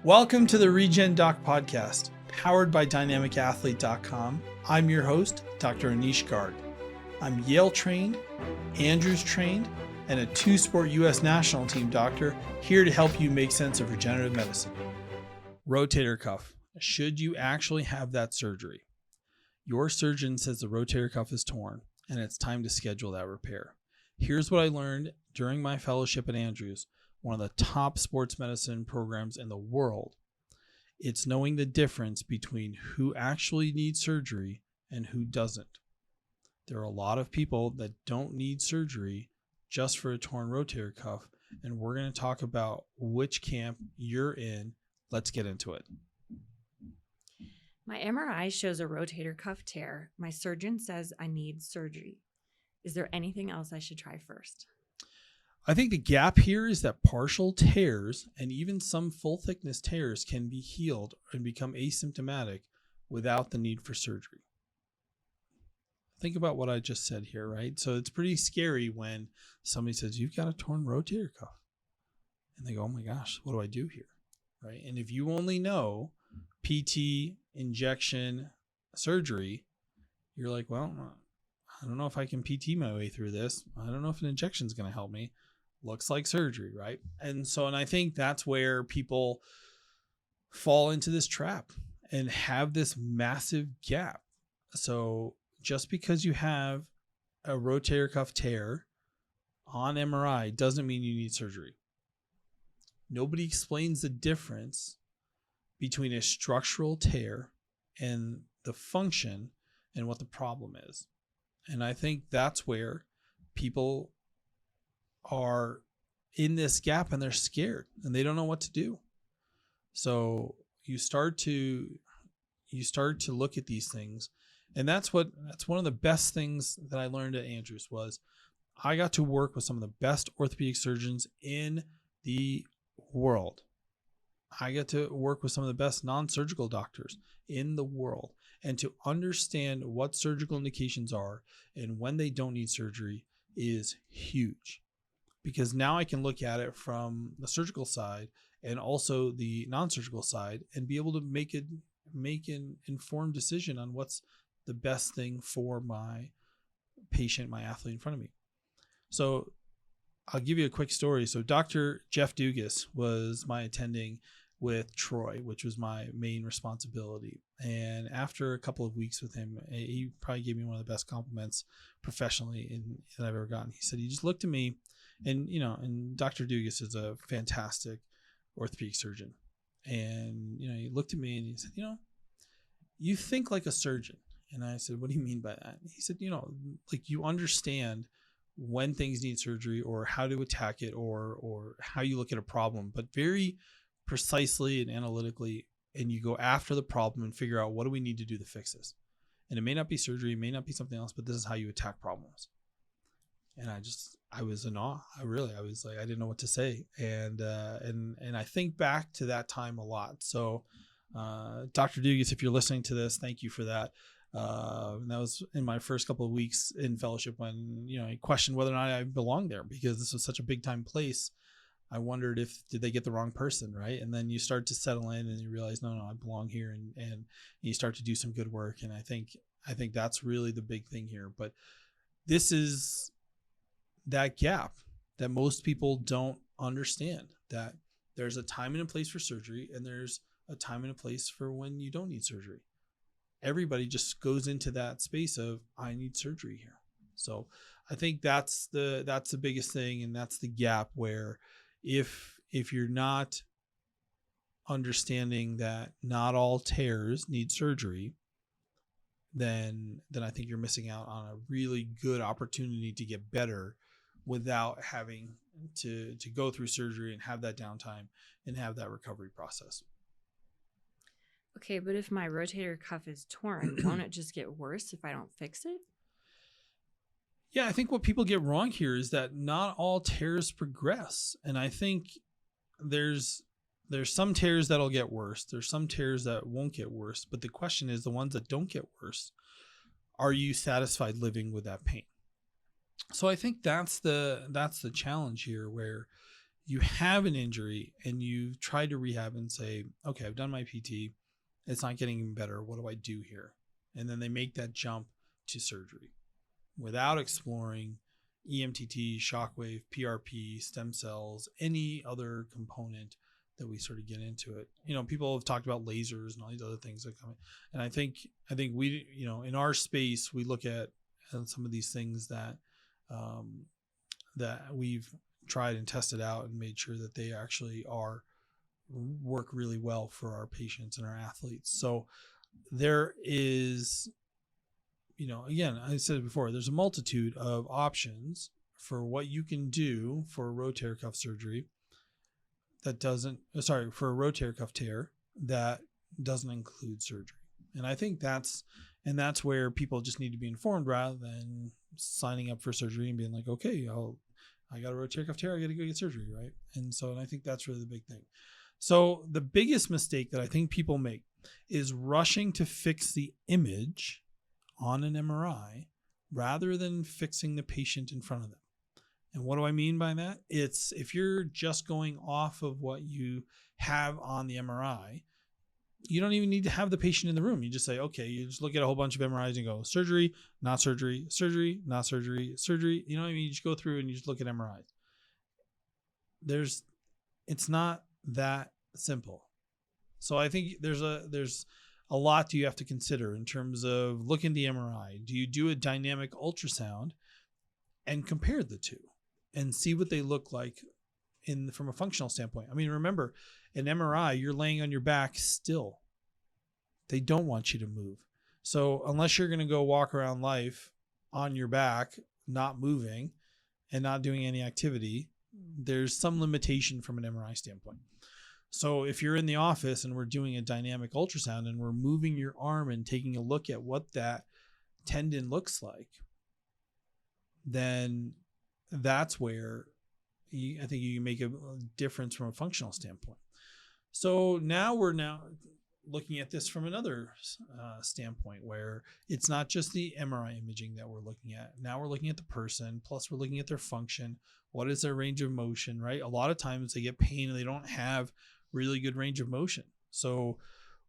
Welcome to the Regen Doc Podcast, powered by DynamicAthlete.com. I'm your host, Dr. Aneesh Garg. I'm Yale trained, Andrews trained, and a two-sport U.S. national team doctor here to help you make sense of regenerative medicine. Rotator cuff. Should you actually have that surgery? Your surgeon says the rotator cuff is torn, and it's time to schedule that repair. Here's what I learned during my fellowship at Andrews, one of the top sports medicine programs in the world. It's knowing the difference between who actually needs surgery and who doesn't. There are a lot of people that don't need surgery just for a torn rotator cuff, and we're going to talk about which camp you're in. Let's get into it. My MRI shows a rotator cuff tear. My surgeon says I need surgery. Is there anything else I should try first? I think the gap here is that partial tears and even some full thickness tears can be healed and become asymptomatic without the need for surgery. Think about what I just said here, right? So it's pretty scary when somebody says, you've got a torn rotator cuff. And they go, oh my gosh, what do I do here? Right? And if you only know PT, injection, surgery, you're like, well, I don't know if I can PT my way through this. I don't know if an injection is going to help me. Looks like surgery, right? And I think that's where people fall into this trap and have this massive gap. So just because you have a rotator cuff tear on MRI doesn't mean you need surgery. Nobody explains the difference between a structural tear and the function and what the problem is. And I think that's where people are in this gap and they're scared and they don't know what to do. So you start to look at these things. And that's one of the best things that I learned at Andrews was I got to work with some of the best orthopedic surgeons in the world. I got to work with some of the best non-surgical doctors in the world, and to understand what surgical indications are and when they don't need surgery is huge, because now I can look at it from the surgical side and also the non-surgical side and be able to make an informed decision on what's the best thing for my patient, my athlete in front of me. So I'll give you a quick story. So Dr. Jeff Dugas was my attending with Troy, which was my main responsibility. And after a couple of weeks with him, he probably gave me one of the best compliments professionally that I've ever gotten. He said, he just looked at me and Dr. Dugas is a fantastic orthopedic surgeon. And, he looked at me and he said, you think like a surgeon. And I said, what do you mean by that? He said, like you understand when things need surgery or how to attack it or how you look at a problem, but very precisely and analytically, and you go after the problem and figure out what do we need to do to fix this. And it may not be surgery, it may not be something else, but this is how you attack problems. And I was in awe. I was like, I didn't know what to say. And I think back to that time a lot. So Dr. Dugas, if you're listening to this, thank you for that. And that was in my first couple of weeks in fellowship when, I questioned whether or not I belonged there because this was such a big time place. I wondered did they get the wrong person, right? And then you start to settle in and you realize, no, I belong here, and you start to do some good work. And I think that's really the big thing here. But this is that gap that most people don't understand, that there's a time and a place for surgery and there's a time and a place for when you don't need surgery. Everybody just goes into that space of I need surgery here. So I think that's the biggest thing, and that's the gap where if you're not understanding that not all tears need surgery, then I think you're missing out on a really good opportunity to get better without having to go through surgery and have that downtime and have that recovery process. Okay, but if my rotator cuff is torn, won't it just get worse if I don't fix it? Yeah, I think what people get wrong here is that not all tears progress. And I think there's some tears that'll get worse. There's some tears that won't get worse. But the question is, the ones that don't get worse, are you satisfied living with that pain? So I think that's the challenge here, where you have an injury and you try to rehab and say, okay, I've done my PT. It's not getting any better. What do I do here? And then they make that jump to surgery without exploring EMTT, shockwave, PRP, stem cells, any other component that we sort of get into it. People have talked about lasers and all these other things that come in. And I think we, in our space, we look at some of these things that that we've tried and tested out and made sure that they actually work really well for our patients and our athletes. So there is, again, I said it before, there's a multitude of options for what you can do for a rotator cuff surgery for a rotator cuff tear that doesn't include surgery. And I think that's where people just need to be informed rather than signing up for surgery and being like, okay, I got a rotator cuff tear, I got to go get surgery, right? And I think that's really the big thing. So the biggest mistake that I think people make is rushing to fix the image on an MRI rather than fixing the patient in front of them. And what do I mean by that? It's if you're just going off of what you have on the MRI, you don't even need to have the patient in the room. You just say, okay, you just look at a whole bunch of MRIs and go surgery, not surgery, surgery, not surgery, surgery. You know what I mean? You just go through and you just look at MRIs. It's not that simple. So I think there's a lot you have to consider in terms of looking at the MRI. Do you do a dynamic ultrasound and compare the two and see what they look like from a functional standpoint? I mean, remember, an MRI, you're laying on your back still. They don't want you to move. So unless you're going to go walk around life on your back, not moving and not doing any activity, there's some limitation from an MRI standpoint. So if you're in the office and we're doing a dynamic ultrasound and we're moving your arm and taking a look at what that tendon looks like, then that's where I think you can make a difference from a functional standpoint. So now we're looking at this from another standpoint where it's not just the MRI imaging that we're looking at. Now we're looking at the person, plus we're looking at their function. What is their range of motion, right? A lot of times they get pain and they don't have really good range of motion. So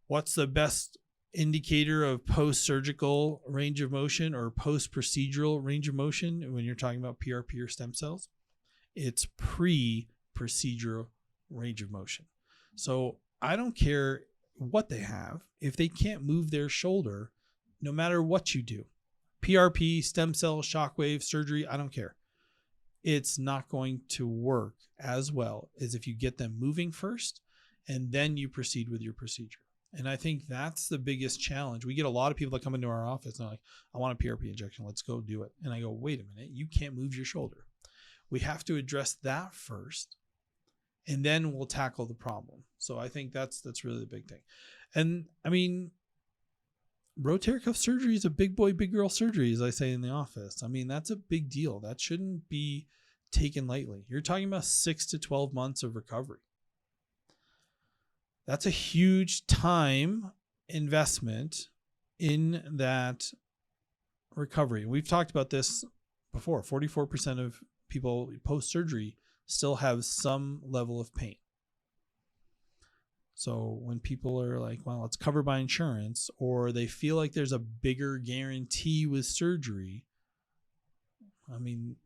what's the best indicator of post-surgical range of motion or post-procedural range of motion when you're talking about PRP or stem cells? It's pre-procedural range of motion. So I don't care what they have. If they can't move their shoulder, no matter what you do, PRP, stem cell, shockwave, surgery, I don't care. It's not going to work as well as if you get them moving first and then you proceed with your procedure. And I think that's the biggest challenge. We get a lot of people that come into our office and they're like, I want a PRP injection. Let's go do it. And I go, wait a minute, you can't move your shoulder. We have to address that first, and then we'll tackle the problem. So I think that's really the big thing. And I mean, rotator cuff surgery is a big boy, big girl surgery, as I say in the office. I mean, that's a big deal. That shouldn't be taken lightly. You're talking about 6 to 12 months of recovery. That's a huge time investment in that recovery. We've talked about this before. 44% of people post-surgery still have some level of pain. So when people are like, well, it's covered by insurance, or they feel like there's a bigger guarantee with surgery, I mean,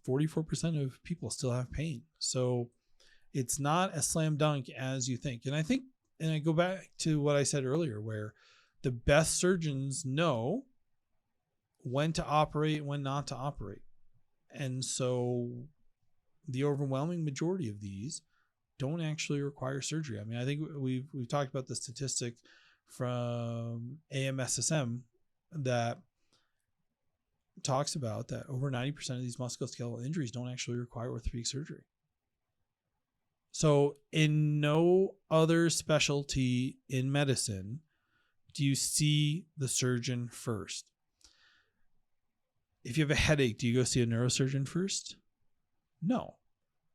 44% of people still have pain. So it's not a slam dunk as you think. And I go back to what I said earlier, where the best surgeons know when to operate, when not to operate. And so the overwhelming majority of these don't actually require surgery. I mean, I think we've talked about the statistic from AMSSM that talks about that over 90% of these musculoskeletal injuries don't actually require orthopedic surgery. So in no other specialty in medicine do you see the surgeon first. If you have a headache, do you go see a neurosurgeon first? No.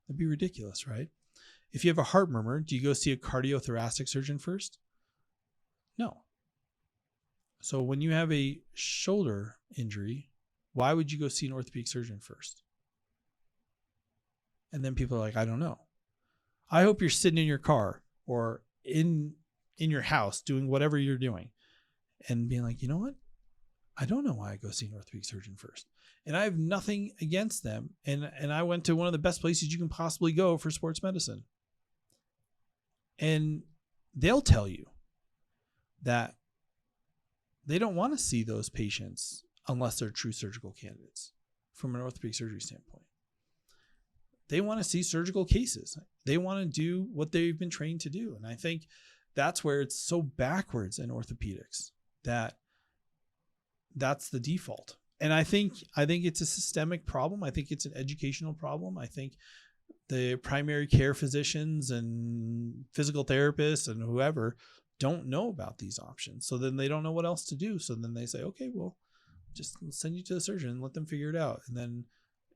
That'd be ridiculous, right? If you have a heart murmur, do you go see a cardiothoracic surgeon first? No. So when you have a shoulder injury, why would you go see an orthopedic surgeon first? And then people are like, I don't know. I hope you're sitting in your car or in your house doing whatever you're doing and being like, you know what? I don't know why I go see an orthopedic surgeon first. And I have nothing against them. And I went to one of the best places you can possibly go for sports medicine. And they'll tell you that they don't want to see those patients unless they're true surgical candidates from an orthopedic surgery standpoint. They want to see surgical cases. They want to do what they've been trained to do. And I think that's where it's so backwards in orthopedics that that's the default. And I think it's a systemic problem. I think it's an educational problem. I think the primary care physicians and physical therapists and whoever don't know about these options. So then they don't know what else to do. So then they say, okay, well, just send you to the surgeon and let them figure it out. And then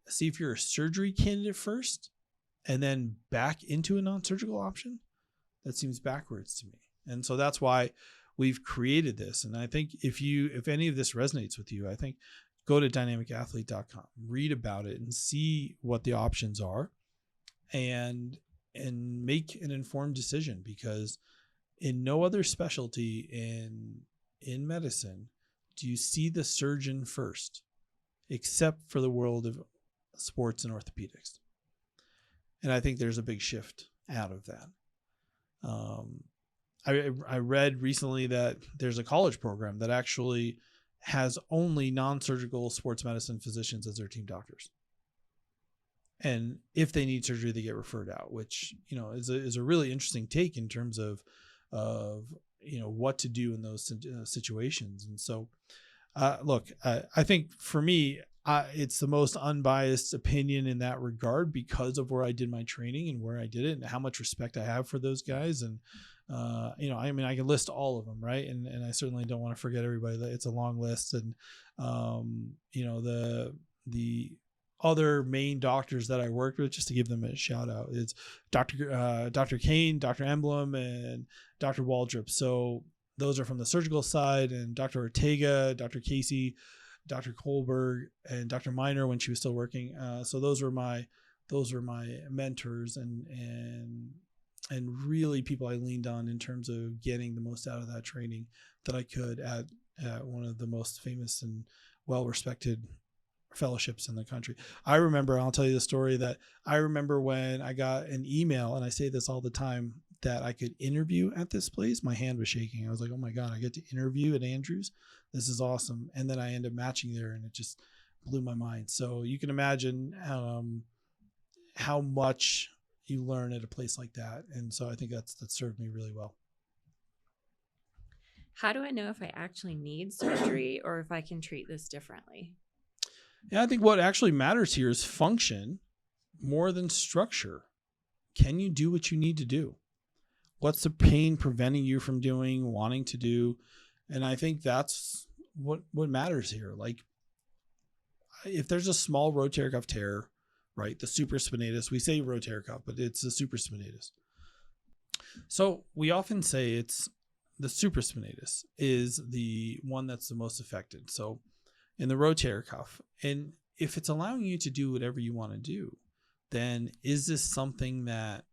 see if you're a surgery candidate first and then back into a non-surgical option. That seems backwards to me. And so that's why we've created this. And I think if any of this resonates with you, I think go to dynamicathlete.com, read about it and see what the options are and make an informed decision, because in no other specialty in medicine do you see the surgeon first, except for the world of sports and orthopedics. And I think there's a big shift out of that. I read recently that there's a college program that actually has only non-surgical sports medicine physicians as their team doctors. And if they need surgery, they get referred out, which, is a really interesting take in terms of what to do in those situations. And so, look, I think for me, it's the most unbiased opinion in that regard because of where I did my training and where I did it and how much respect I have for those guys. And, I can list all of them. Right. And I certainly don't want to forget everybody. It's a long list. And, the other main doctors that I worked with, just to give them a shout out, it's Dr. Kane, Dr. Emblem, and Dr. Waldrop. So those are from the surgical side, and Dr. Ortega, Dr. Casey, Dr. Kohlberg, and Dr. Miner when she was still working. So those were my mentors and really people I leaned on in terms of getting the most out of that training that I could at one of the most famous and well-respected fellowships in the country. I'll tell you the story that I remember when I got an email, and I say this all the time, that I could interview at this place. My hand was shaking. I was like, oh my God, I get to interview at Andrews. This is awesome. And then I ended up matching there, and it just blew my mind. So you can imagine how much you learn at a place like that. And so I think that served me really well. How do I know if I actually need surgery or if I can treat this differently? Yeah, I think what actually matters here is function more than structure. Can you do what you need to do? What's the pain preventing you from doing, wanting to do? And I think that's what matters here. Like, if there's a small rotator cuff tear, right, the supraspinatus, we say rotator cuff, but it's the supraspinatus. So we often say it's the supraspinatus is the one that's the most affected. So in the rotator cuff, and if it's allowing you to do whatever you want to do, then is this something that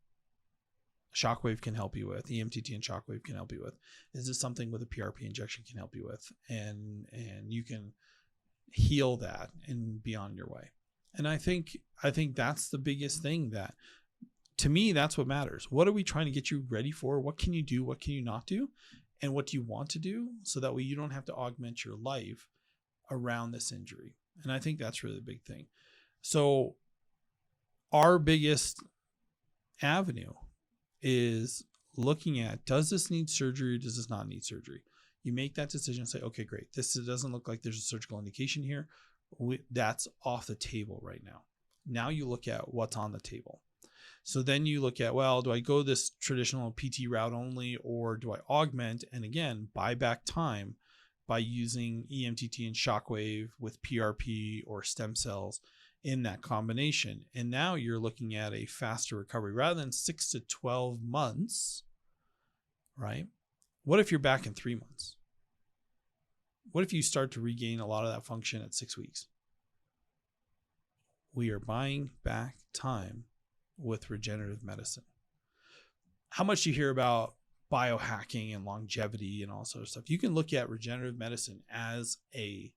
Shockwave can help you with, EMTT and Shockwave can help you with? Is this something with a PRP injection can help you with? And you can heal that and be on your way. And I think that's the biggest thing, that to me, that's what matters. What are we trying to get you ready for? What can you do? What can you not do? And what do you want to do? So that way you don't have to augment your life around this injury. And I think that's really the big thing. So our biggest avenue is looking at, does this need surgery or does this not need surgery? You make that decision and say, okay, great. This doesn't look like there's a surgical indication here. That's off the table right now. Now you look at what's on the table. So then you look at, well, do I go this traditional PT route only, or do I augment and again, buy back time by using EMTT and Shockwave with PRP or stem cells in that combination? And now you're looking at a faster recovery rather than 6 to 12 months, right? What if you're back in 3 months? What if you start to regain a lot of that function at 6 weeks? We are buying back time with regenerative medicine. how much you hear about biohacking and longevity and all sorts of stuff. You can look at regenerative medicine as a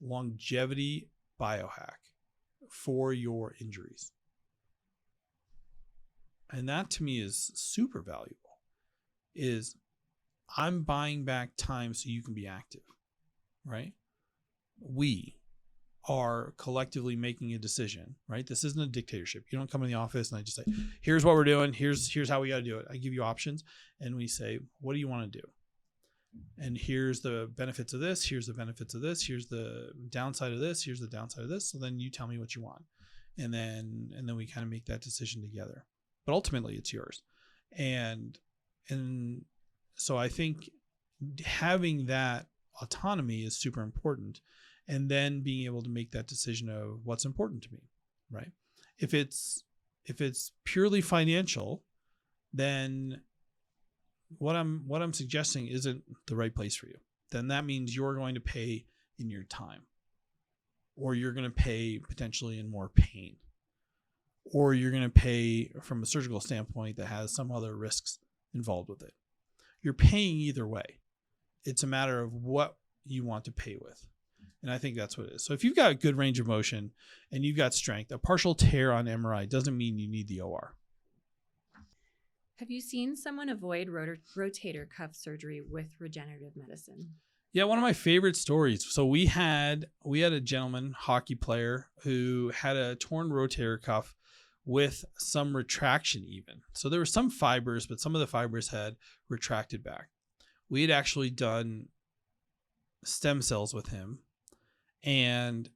longevity biohack for your injuries. And that to me is super valuable. Is I'm buying back time so you can be active, right? We are collectively making a decision, right? This isn't a dictatorship. You don't come in the office and I just say, here's what we're doing. Here's how we got to do it. I give you options and we say, what do you want to do? And here's the benefits of this. Here's the benefits of this. Here's the downside of this. Here's the downside of this. So then you tell me what you want. And then we kind of make that decision together. But ultimately it's yours. And so I think having that autonomy is super important. And then being able to make that decision of what's important to me, right? If it's purely financial, then what I'm suggesting isn't the right place for you. Then that means you're going to pay in your time, or you're going to pay potentially in more pain, or you're going to pay from a surgical standpoint that has some other risks involved with it. You're paying either way. It's a matter of what you want to pay with. And I think that's what it is. So if you've got a good range of motion and you've got strength, a partial tear on MRI doesn't mean you need the OR. Have you seen someone avoid rotator cuff surgery with regenerative medicine? Yeah, one of my favorite stories. So we had a gentleman, hockey player, who had a torn rotator cuff with some retraction even. So there were some fibers, but some of the fibers had retracted back. We had actually done stem cells with him. And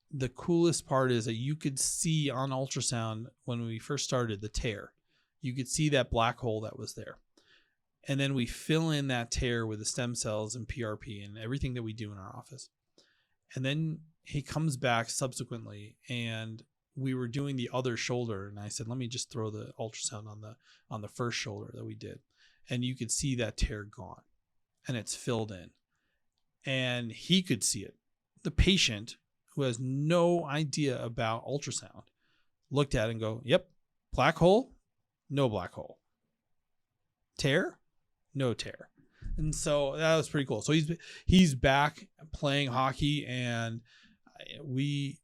the coolest part is that you could see on ultrasound when we first started the tear. You could see that black hole that was there. And then we fill in that tear with the stem cells and PRP and everything that we do in our office. And then he comes back subsequently and we were doing the other shoulder. And I said, let me just throw the ultrasound on the first shoulder that we did. And you could see that tear gone and it's filled in. And he could see it. The patient, who has no idea about ultrasound, looked at it and go, yep, black hole, no black hole. Tear, no tear. And so that was pretty cool. So he's back playing hockey, and we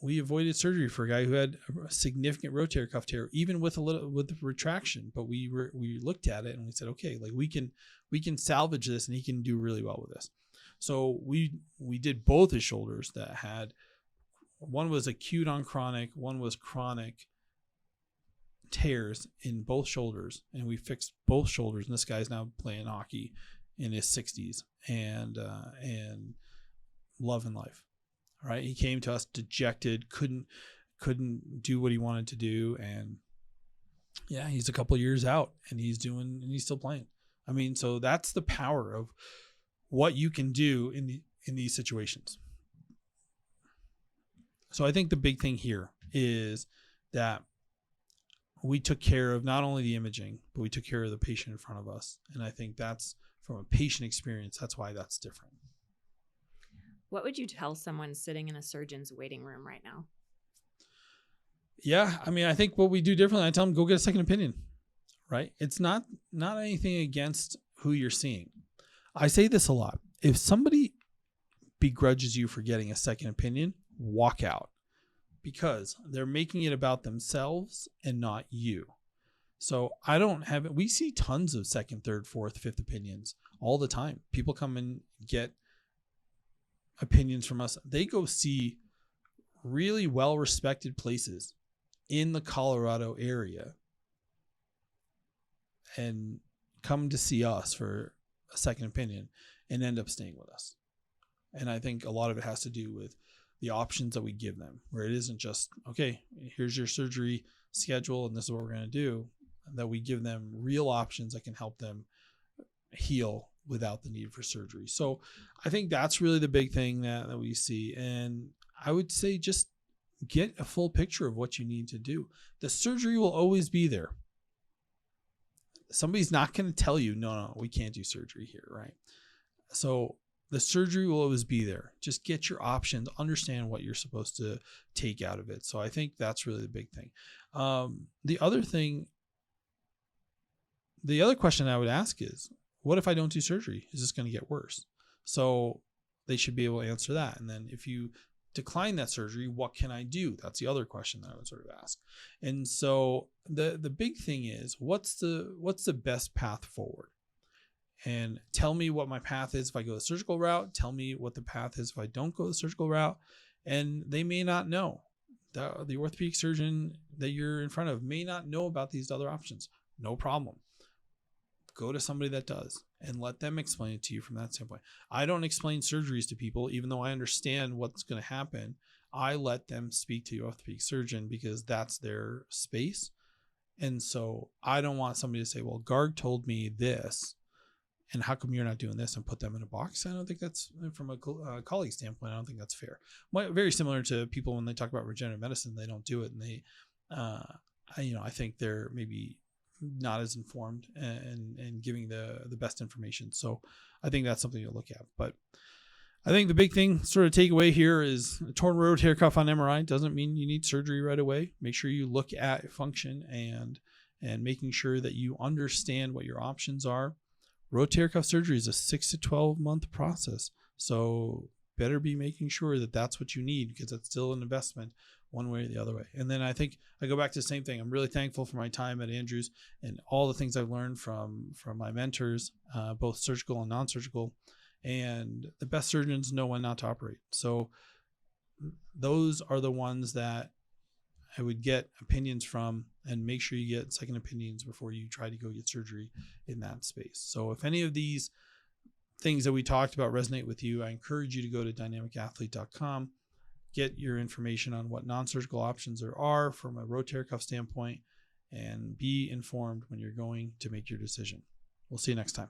avoided surgery for a guy who had a significant rotator cuff tear, even with the retraction. But we looked at it and we said, okay, like we can salvage this, and he can do really well with this. So we did both his shoulders that had, one was acute on chronic, one was chronic tears in both shoulders, and we fixed both shoulders. And this guy's now playing hockey in his 60s and loving life. All right, he came to us dejected, couldn't do what he wanted to do, and yeah, he's a couple of years out, and he's still playing. I mean, so that's the power of what you can do in these situations. So I think the big thing here is that we took care of not only the imaging, but we took care of the patient in front of us. And I think that's, from a patient experience, that's why that's different. What would you tell someone sitting in a surgeon's waiting room right now? Yeah, I mean, I think what we do differently, I tell them, go get a second opinion, right? It's not anything against who you're seeing. I say this a lot. If somebody begrudges you for getting a second opinion, walk out, because they're making it about themselves and not you. So we see tons of second, third, fourth, fifth opinions all the time. People come and get opinions from us. They go see really well-respected places in the Colorado area and come to see us for a second opinion and end up staying with us. And I think a lot of it has to do with the options that we give them, where it isn't just, okay, here's your surgery schedule and this is what we're going to do, that we give them real options that can help them heal without the need for surgery. So I think that's really the big thing that we see. And I would say just get a full picture of what you need to do. The surgery will always be there. Somebody's not going to tell you, no, we can't do surgery here, right? So the surgery will always be there. Just get your options, understand what you're supposed to take out of it. So I think that's really the big thing. The other thing the other question I would ask is, what if I don't do surgery? Is this going to get worse? So they should be able to answer that. And then if you decline that surgery, what can I do? That's the other question that I would sort of ask. And so the big thing is, what's the best path forward? And tell me what my path is if I go the surgical route. Tell me what the path is if I don't go the surgical route. And they may not know. The orthopedic surgeon that you're in front of may not know about these other options. No problem. Go to somebody that does and let them explain it to you from that standpoint. I don't explain surgeries to people, even though I understand what's going to happen. I let them speak to the orthopedic surgeon because that's their space. And so I don't want somebody to say, well, Garg told me this, and how come you're not doing this, and put them in a box? I don't think that's, from a colleague standpoint, I don't think that's fair. Very similar to people when they talk about regenerative medicine, they don't do it. And they, I think they're maybe not as informed and giving the best information. So I think that's something to look at. But I think the big thing sort of takeaway here is a torn rotator cuff on MRI doesn't mean you need surgery right away. Make sure you look at function and making sure that you understand what your options are. Rotator cuff surgery is a 6 to 12 month process. So better be making sure that that's what you need, because it's still an investment one way or the other way. And then I think I go back to the same thing. I'm really thankful for my time at Andrews and all the things I've learned from my mentors, both surgical and non-surgical. And the best surgeons know when not to operate. So those are the ones that I would get opinions from, and make sure you get second opinions before you try to go get surgery in that space. So if any of these things that we talked about resonate with you, I encourage you to go to dynamicathlete.com, get your information on what non-surgical options there are from a rotator cuff standpoint, and be informed when you're going to make your decision. We'll see you next time.